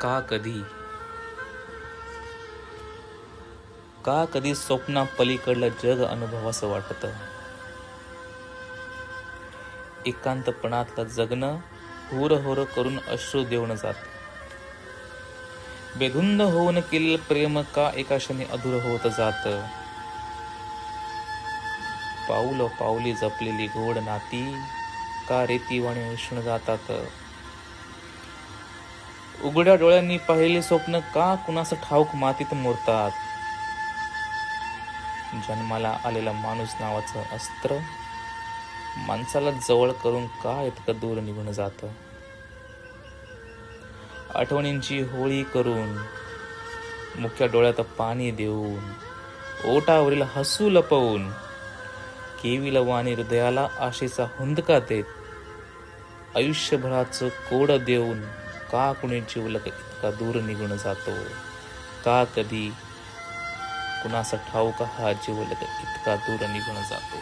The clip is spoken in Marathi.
का कधी का कधी स्वप्ना पलीकडलं जग अनुभवावंसं वाटतं. एकांतपणातलं जगणं हुर हुर करून अश्रू देऊन जात. बेधुंद होऊन केलेलं प्रेम का एका क्षणी अधुर होत जात. पाऊल पाऊली जपलेली गोड नाती का रेतीवाणी विसरून जातात. उघड्या डोळ्यांनी पाहिलेली स्वप्न का कुणास ठाऊक मातीत मुरतात. जन्माला आलेला माणूस नावाचं अस्त्र माणसाला जवळ करून का इतकं दूर निघून जातं. आठवणींची होळी करून मुख्या डोळ्यात पाणी देऊन ओटावरील हसू लपवून केविल वाणी हृदयाला आशेचा हुंदका देत आयुष्यभराचं कोड देऊन का कुणी जीवलग इतका दूर निघून जातो. का कधी कुणास ठाऊक हा जीवलग इतका दूर निघून जातो.